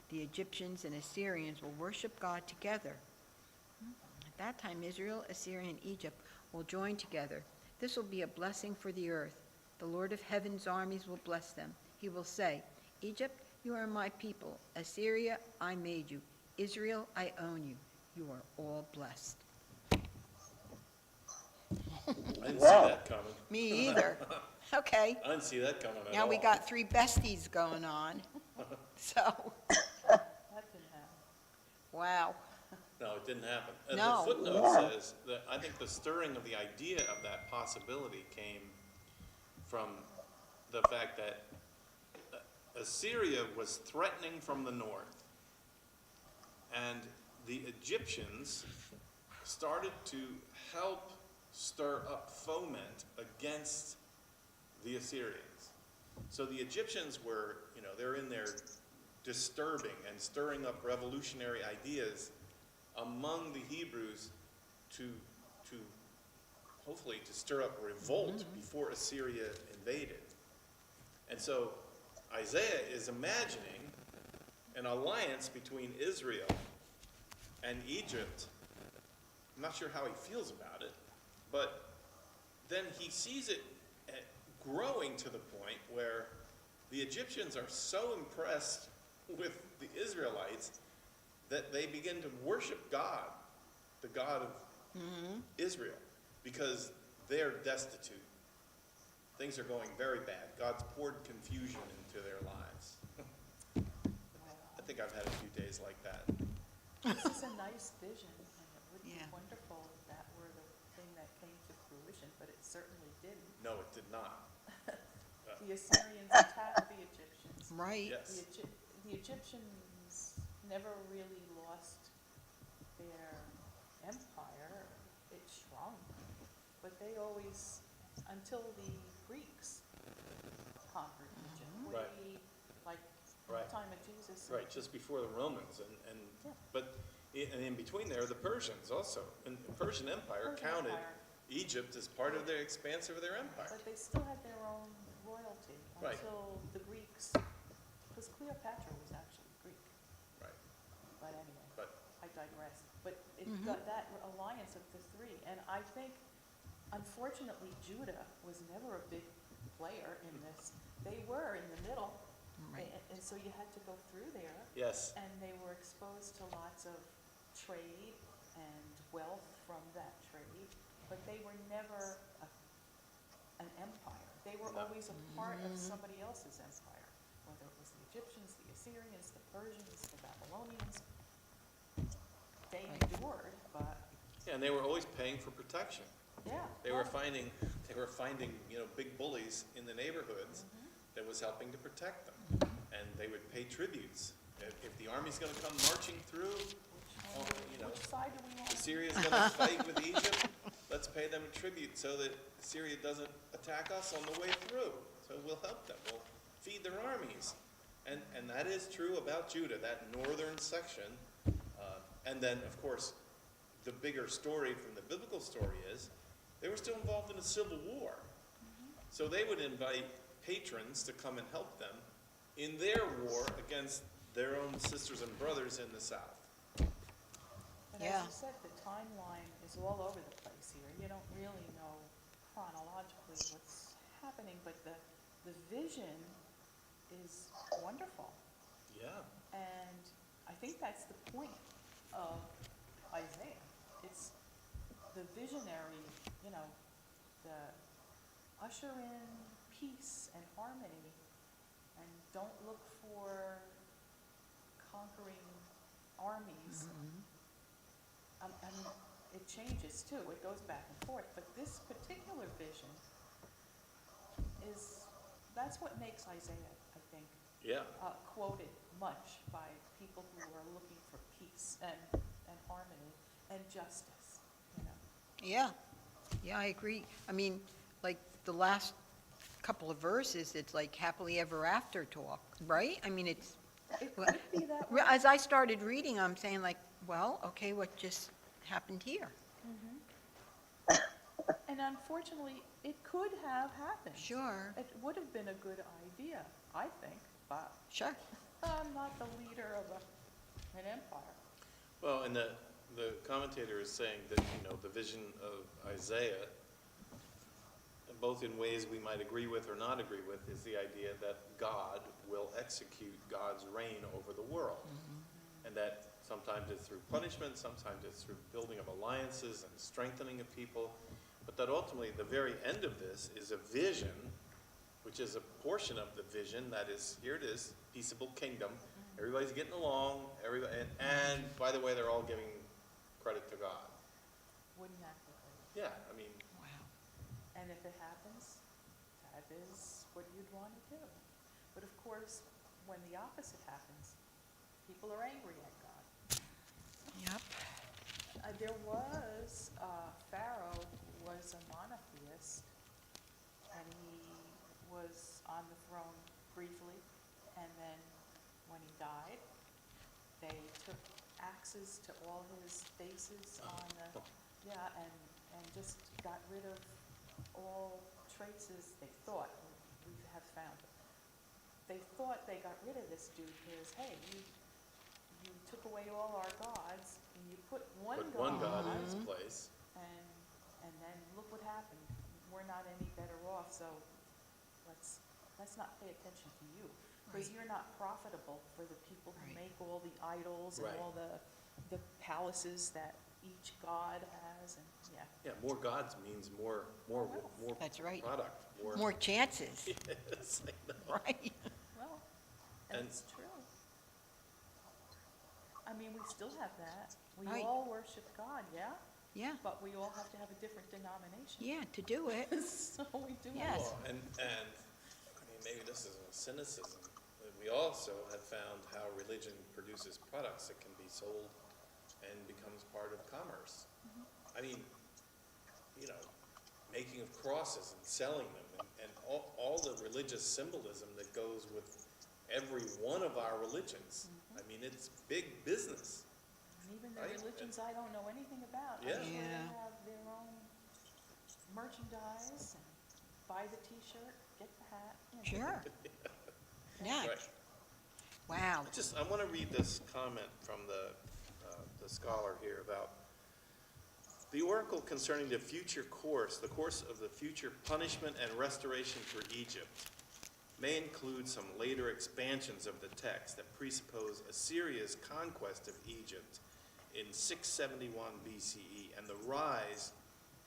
The Egyptians and Assyrians will worship God together. At that time, Israel, Assyria, and Egypt will join together. This will be a blessing for the earth. The Lord of heaven's armies will bless them. He will say, Egypt, you are my people. Assyria, I made you. Israel, I own you. You are all blessed. I didn't see that coming. Me either. Okay. I didn't see that coming at all. Now we got 3 besties going on. So, That didn't happen. wow. No, it didn't happen. And No. the footnote says that I think the stirring of the idea of that possibility came from the fact that Assyria was threatening from the north, and the Egyptians started to help stir up foment against the Assyrians. So the Egyptians were, they're in there disturbing and stirring up revolutionary ideas among the Hebrews to hopefully to stir up revolt before Assyria invaded. And so Isaiah is imagining an alliance between Israel and Egypt. I'm not sure how he feels about it, but then he sees it growing to the point where the Egyptians are so impressed with the Israelites that they begin to worship God, the God of Israel, because they're destitute. Things are going very bad. God's poured confusion into their lives. I think I've had a few days like that. This is a nice vision, and it would be Yeah. wonderful if that were the thing that came to fruition, but it certainly didn't. No, it did not. The Assyrians attacked the Egyptians. Right. Yes. The Egyptians never really lost their empire. It shrunk, but they always, until the Greeks conquered Egypt, Right. way, like Right. the time of Jesus. Right, just before the Romans, Yeah. but in between there, the Persians also. And the Persian Empire Persian counted Empire. Egypt as part of their expanse of their empire. But they still had their own royalty Right. until the Greeks, because Cleopatra was actually Greek. Right, But anyway, but, I digress. But it got that alliance of the three, and I think, unfortunately, Judah was never a big player in this. They were in the middle, and so you had to go through there, yes, and they were exposed to lots of trade and wealth from that trade, but they were never an empire. They were No. always a part of somebody else's empire, whether it was the Egyptians, the Assyrians, the Persians, the Babylonians. They endured, but, yeah, and they were always paying for protection. yeah. They were finding, big bullies in the neighborhoods that was helping to protect them. And they would pay tributes. If the army's gonna come marching through, Which side do we want? Syria's gonna fight with Egypt, let's pay them a tribute so that Syria doesn't attack us on the way through. So we'll help them, we'll feed their armies. And that is true about Judah, that northern section. And then, of course, the bigger story from the biblical story is, they were still involved in a civil war. So they would invite patrons to come and help them in their war against their own sisters and brothers in the south. But Yeah. as you said, the timeline is all over the place here. You don't really know chronologically what's happening, but the vision is wonderful. Yeah. And I think that's the point of Isaiah. It's the visionary, the usher in peace and harmony, and don't look for conquering armies. And it changes too, it goes back and forth, but this particular vision that's what makes Isaiah, I think, Yeah. quoted much by people who are looking for peace and harmony and justice, Yeah, I agree. I mean, like the last couple of verses, it's like happily ever after talk, right? I mean, it's, It could be that way. as I started reading, I'm saying like, well, okay, what just happened here? And unfortunately, it could have happened. Sure. It would have been a good idea, I think, but Sure. I'm not the leader of an empire. Well, and the commentator is saying that, the vision of Isaiah, both in ways we might agree with or not agree with, is the idea that God will execute God's reign over the world. And that sometimes it's through punishment, sometimes it's through building of alliances and strengthening of people. But that ultimately, the very end of this is a vision, which is a portion of the vision that is, here it is, peaceable kingdom. Everybody's getting along, and by the way, they're all giving credit to God. Wouldn't that be great? Yeah, I mean, Wow. And if it happens, that is what you'd want to do. But of course, when the opposite happens, people are angry at God. Yep. There was Pharaoh who was a monotheist, and he was on the throne briefly, and then when he died, they took axes to all his faces on the, and just got rid of all traces they thought we have found they thought they got rid of this dude because, hey, you took away all our gods and you put one Put god one God in his place. and then look what happened. We're not any better off, so let's not pay attention to you. Because you're not profitable for the people who make all the idols and Right. all the palaces that each god has, and, yeah. Yeah, more gods means more That's right. product, More chances, Yes, I know. right? Well, And- that's true. I mean, we still have that. We Right. all worship God, yeah? Yeah, But we all have to have a different denomination. yeah, to do it. So we do Yes. have. Well, and I mean, maybe this is a cynicism, but we also have found how religion produces products that can be sold and becomes part of commerce. I mean, you know, making of crosses and selling them, and all the religious symbolism that goes with every one of our religions. I mean, it's big business. And even the Right. religions I don't know anything about, Yeah. I'm sure they Yeah. have their own merchandise, and buy the T-shirt, get the hat. you know. Sure. Yeah, Right. wow. I want to read this comment from the scholar here about the oracle concerning the course of the future punishment and restoration for Egypt may include some later expansions of the text that presuppose Assyria's conquest of Egypt in 671 BCE and the rise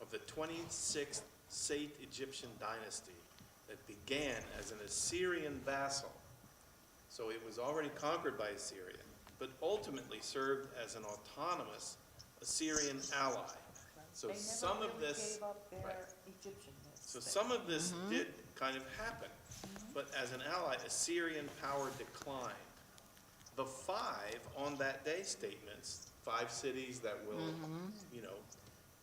of the 26th Sate Egyptian dynasty that began as an Assyrian vassal. So it was already conquered by Assyria, but ultimately served as an autonomous Assyrian ally. So They never some of really this, gave up their right. Egyptianness. So some of this did kind of happen, but as an ally, Assyrian power declined. The 5 on that day statements, 5 cities that will,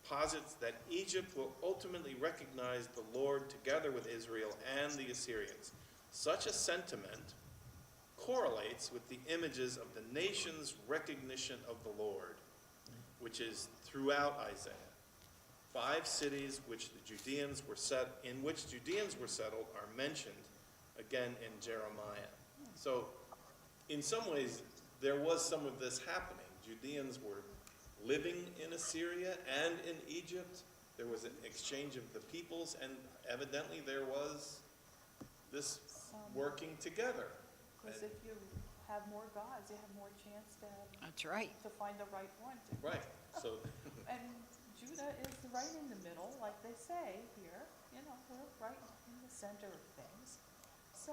posits that Egypt will ultimately recognize the Lord together with Israel and the Assyrians. Such a sentiment correlates with the images of the nation's recognition of the Lord, which is throughout Isaiah. 5 cities in which Judeans were settled are mentioned again in Jeremiah. So in some ways, there was some of this happening. Judeans were living in Assyria and in Egypt. There was an exchange of the peoples, and evidently there was this working together. Because if you have more gods, you have more chance That's right. to find the right one. Right, so, And Judah is right in the middle, like they say here, we're right in the center of things. So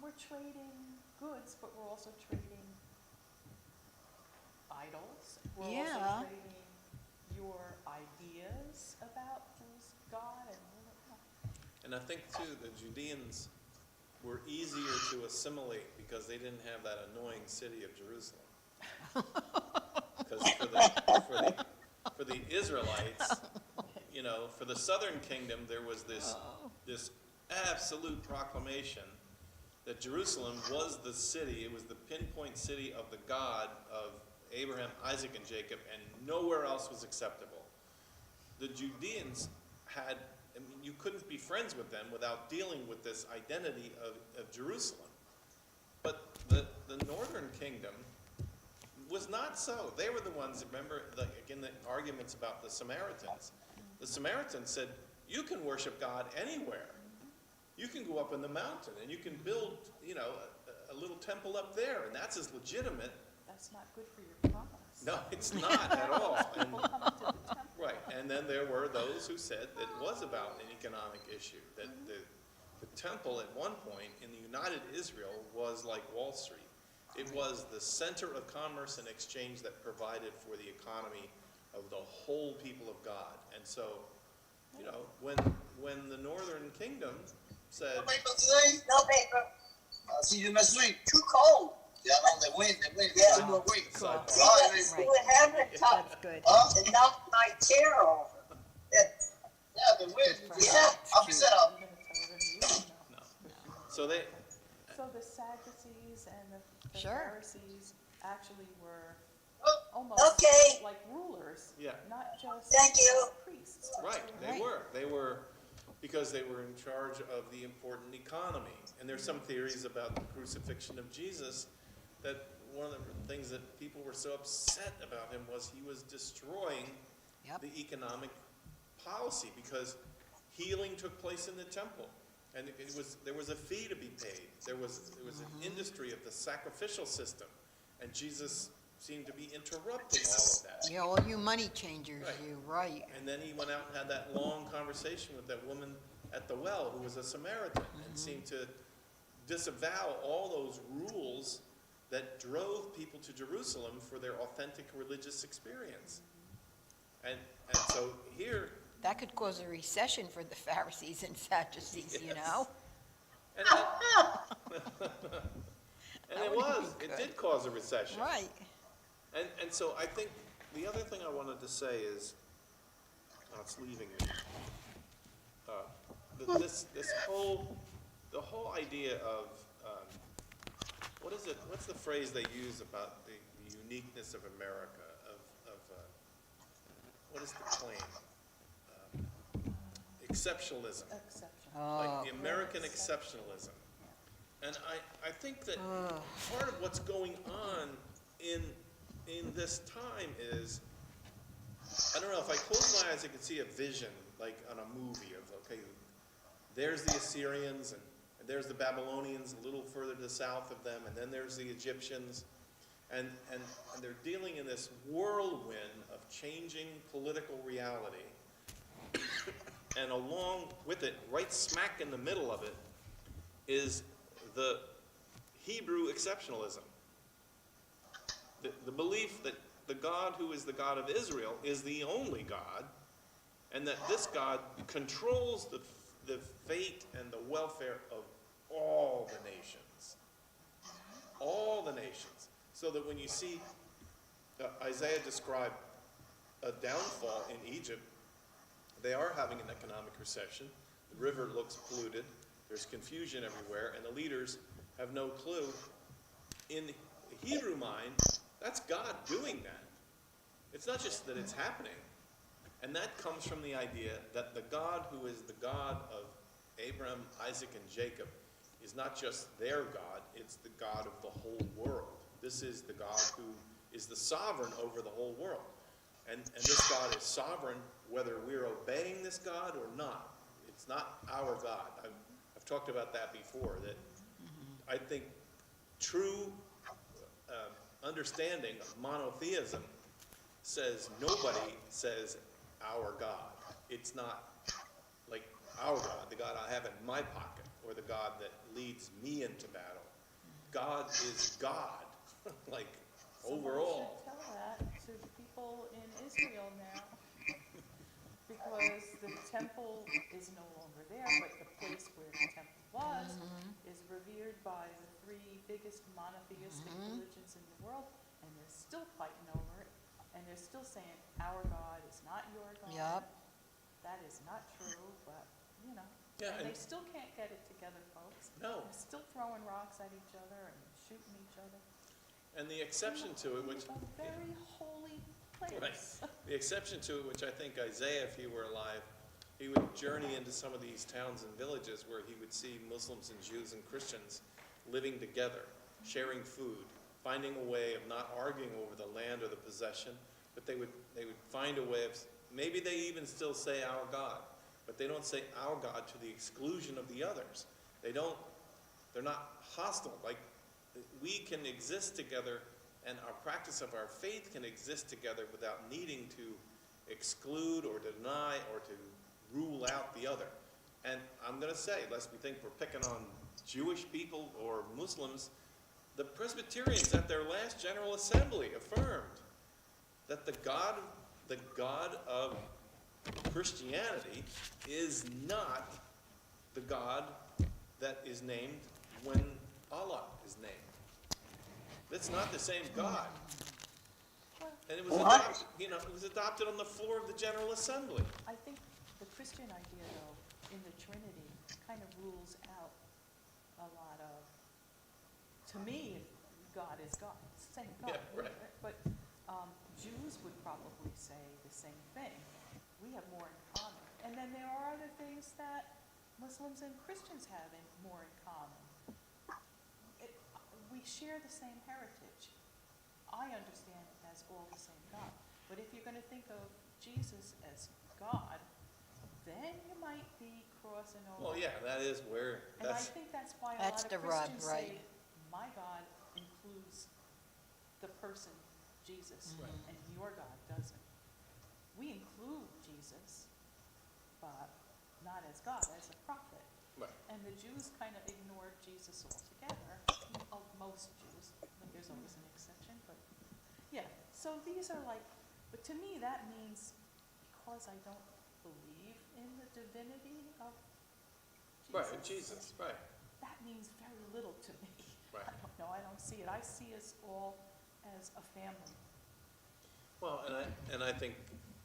we're trading goods, but we're also trading idols. We're Yeah. also trading your ideas about who's God and I think too, the Judeans were easier to assimilate because they didn't have that annoying city of Jerusalem. Because for the Israelites, for the southern kingdom, there was this absolute proclamation that Jerusalem was the city, it was the pinpoint city of the God of Abraham, Isaac, and Jacob, and nowhere else was acceptable. The Judeans you couldn't be friends with them without dealing with this identity of Jerusalem. But the northern kingdom was not so. They were the ones, remember, again, the arguments about the Samaritans. The Samaritans said, you can worship God anywhere. You can go up in the mountain and you can build, a little temple up there, and that's as legitimate. That's not good for your commerce. No, it's not at all. And, People coming to the temple. right, and then there were those who said that it was about an economic issue, that the temple at one point in the United Israel was like Wall Street. It was the center of commerce and exchange that provided for the economy of the whole people of God. And so, when the northern kingdom said, No paper. See you next week. Too cold. Yeah, no, the wind. Yeah. Two more weeks. Cool. You haven't That's good. knocked my chair over. Yeah, the wind. Yeah. I'll be set up. You're gonna tell them you don't know. so they, So the Sadducees and the Sure. Pharisees actually were Oh, almost Okay. like rulers, Yeah. not just Thank you. priests. right, Right. they were because they were in charge of the important economy. And there's some theories about the crucifixion of Jesus that one of the things that people were so upset about him was he was destroying Yep. the economic policy, because healing took place in the temple, and there was a fee to be paid. There was an industry of the sacrificial system, and Jesus seemed to be interrupting all of that. Yeah, all you money changers, Right. you, right. And then he went out and had that long conversation with that woman at the well who was a Samaritan, and seemed to disavow all those rules that drove people to Jerusalem for their authentic religious experience. And so here, That could cause a recession for the Pharisees and Sadducees, you Yes. know? and That it wouldn't be it good. did cause a recession. Right. And so I think the other thing I wanted to say is, it's leaving me. The whole idea of, what's the phrase they use about the uniqueness of America, what is the claim? Exceptionalism. Exception. Like the American exceptionalism. And I think that part of what's going on in this time is, I don't know, if I close my eyes, I can see a vision, like on a movie of, okay, there's the Assyrians, and there's the Babylonians a little further to the south of them, and then there's the Egyptians, and they're dealing in this whirlwind of changing political reality. And along with it, right smack in the middle of it, is the Hebrew exceptionalism. The belief that the God who is the God of Israel is the only God, and that this God controls the fate and the welfare of all the nations. All the nations. So that when you see Isaiah describe a downfall in Egypt, they are having an economic recession. The river looks polluted. There's confusion everywhere, and the leaders have no clue. In the Hebrew mind, that's God doing that. It's not just that it's happening. And that comes from the idea that the God who is the God of Abraham, Isaac, and Jacob is not just their God, it's the God of the whole world. This is the God who is the sovereign over the whole world. And this God is sovereign whether we're obeying this God or not. It's not our God. I've talked about that before, that I think true understanding of monotheism says nobody says our God. It's not like our God, the God I have in my pocket, or the God that leads me into battle. God is God, like overall. Someone should tell that to the people in Israel now, because the temple is no longer there, but the place where the temple was is revered by the three biggest monotheistic religions in the world, and they're still fighting over it, and they're still saying, our God is not your God. Yep. That is not true, but, you know. Yeah, And and- they still can't get it together, folks. No. They're still throwing rocks at each other and shooting each other. And the exception to it, which A very holy place. Right. The exception to it, which I think Isaiah, if he were alive, he would journey into some of these towns and villages where he would see Muslims and Jews and Christians living together, sharing food, finding a way of not arguing over the land or the possession, but they would find a way of, maybe they even still say our God, but they don't say our God to the exclusion of the others. They're not hostile. Like, we can exist together, and our practice of our faith can exist together without needing to exclude or deny or to rule out the other. And I'm going to say, lest we think we're picking on Jewish people or Muslims, the Presbyterians at their last General Assembly affirmed that the God of Christianity is not the God that is named when Allah is named. That's not the same God. And it was adopted, it was adopted on the floor of the General Assembly. I think the Christian idea, though, in the Trinity, kind of rules out a lot of, to me, God is God. It's the same God. Yeah, right. But Jews would probably say the same thing. We have more in common. And then there are other things that Muslims and Christians have more in common. We share the same heritage. I understand it as all the same God. But if you're going to think of Jesus as God, then you might be crossing over. Well, yeah, that is where, And I that's, think that's why a That's lot the of rub, Christians right. say, my God includes the person Jesus, and your God doesn't. We include Jesus, but not as God, as a prophet. right. And the Jews kind of ignored Jesus altogether. Most Jews, but there's always an exception. But yeah, so these are like, but to me that means because I don't believe in the divinity of Jesus. Right, Jesus, right. That means very little to me. Right. I don't know. I don't see it. I see us all as a family. Well, and I think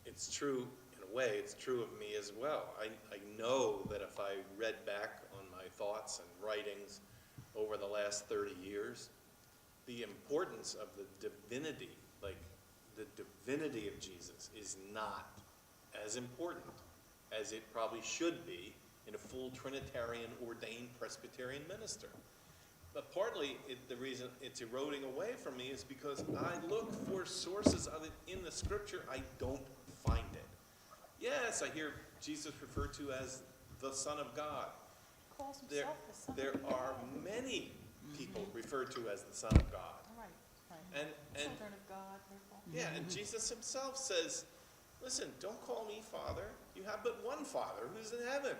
it's true, in a way, it's true of me as well. I know that if I read back on my thoughts and writings over the last 30 years, the importance of the divinity, like the divinity of Jesus, is not as important as it probably should be in a full Trinitarian ordained Presbyterian minister. But partly, the reason it's eroding away from me is because I look for sources of it in the Scripture. I don't find it. Yes, I hear Jesus referred to as the Son of God. He calls There, himself the Son there of God. are many people referred to as the Son of God. Right, right. And Children of God, they're called. yeah, and Jesus himself says, listen, don't call me Father. You have but one Father who's in heaven.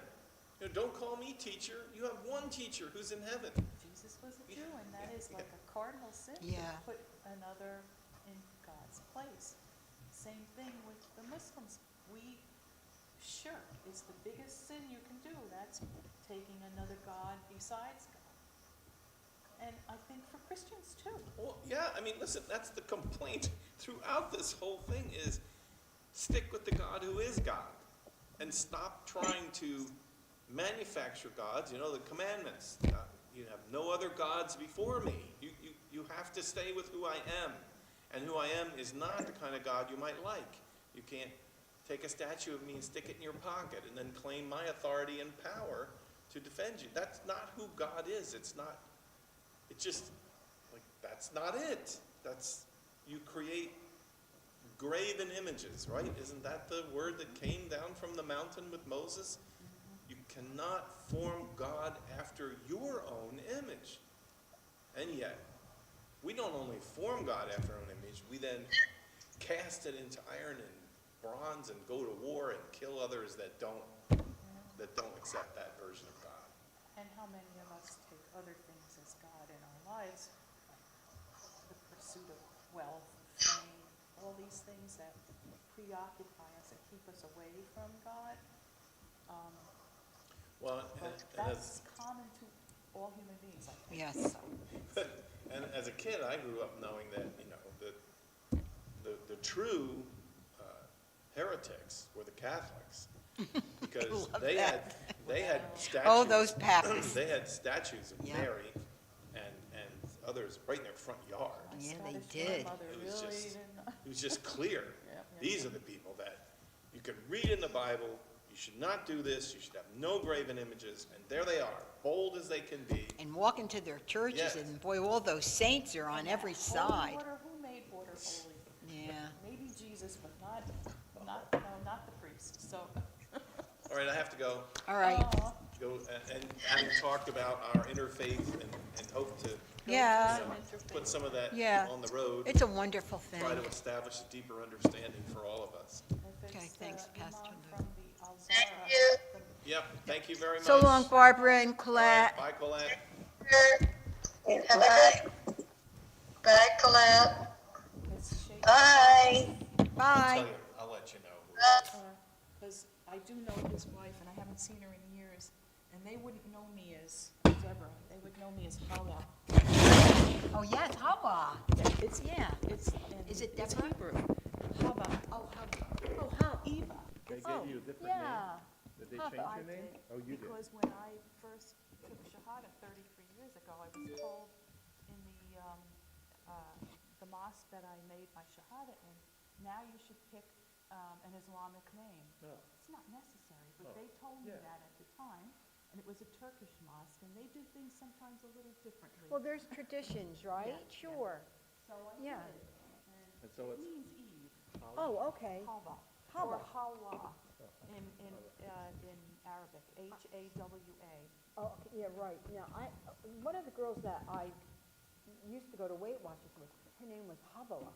You know, don't call me teacher. You have one teacher who's in heaven. Jesus was a Jew, and that is like a cardinal sin Yeah. to put another in God's place. Same thing with the Muslims. Sure, it's the biggest sin you can do. That's taking another God besides God. And I think for Christians too. Well, yeah, I mean, listen, that's the complaint throughout this whole thing is stick with the God who is God and stop trying to manufacture gods. You know, the commandments, you have no other gods before me. You have to stay with who I am. And who I am is not the kind of God you might like. You can't take a statue of me and stick it in your pocket and then claim my authority and power to defend you. That's not who God is. It's just, like, that's not it. You create graven images, right? Isn't that the word that came down from the mountain with Moses? You cannot form God after your own image. And yet, we don't only form God after our own image, we then cast it into iron and bronze and go to war and kill others that don't accept that version of God. And how many of us take other things as God in our lives, like the pursuit of wealth, fame, all these things that preoccupy us and keep us away from God. Well, But and that's common to all human beings, I think. Yes. So, and as a kid, I grew up knowing that, you know, the true heretics were the Catholics, because Love they that. had statues. Oh, those papas. They had statues of Yeah. Mary and others right in their front yard. my Yeah, they Scottish did. grandmother It was really just- didn't. It was just clear. Yeah. These are the people that you can read in the Bible. You should not do this. You should have no graven images. And there they are, bold as they can be. And walk into their churches, Yes. and boy, all those saints are on And every that side. Holy water, who made water holy? Yeah. Maybe Jesus, but not the priest. So, All right, I have to go. All right. Go and having talked about our interfaith and hope to Yeah. you know, put some of that Yeah. on the road. It's a wonderful thing. Try to establish a deeper understanding for all of us. if Okay, it's thanks, the Pastor imam Lou. from the Al Thank Zahra, you. Yep, thank you very much. So long, Barbara and All right, Colette. bye, Colette. Bye. Bye, Colette. it's shaky. Bye. Bye. I'll let you know. Because I do know his wife, and I haven't seen her in years, and they wouldn't know me as Deborah. They would know me as Hawa. Oh, yes, Hawa. It's Yeah. It's and Is it it's Deborah? Hebrew. Hava. Oh, Hawa. Oh, how Eva. They It's- gave you a different name? Yeah. Did they Hava, change I your name? did, Oh, you did. Because when I first took Shahada 33 years ago, I was told in the mosque that I made my Shahada in, now you should pick an Islamic name. It's not necessary, but they told me that at the time, and it was a Turkish mosque, and they do things sometimes a little differently. Well, there's traditions, right? Yeah, yeah. Sure. So I Yeah. did, And so and it it's- means Eve, Oh, okay. Hawa, Hawa. or Hawa in Arabic, Hawa. Oh, okay, yeah, right. Now, one of the girls that I used to go to Weight Watchers with, her name was Havala.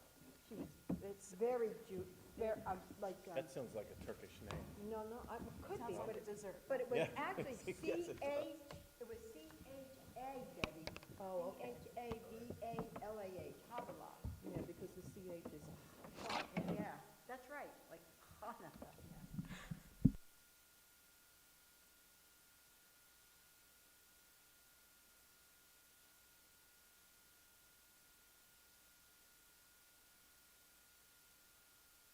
She was It's, very very, like, That sounds like a Turkish name. no, it could be, sounds like but a dessert. but it was Yeah. actually Yes, it does. it was C-H-A, Debbie. Oh, okay. C-H-A-V-A-L-A-H, Havala. Yeah, because the CH is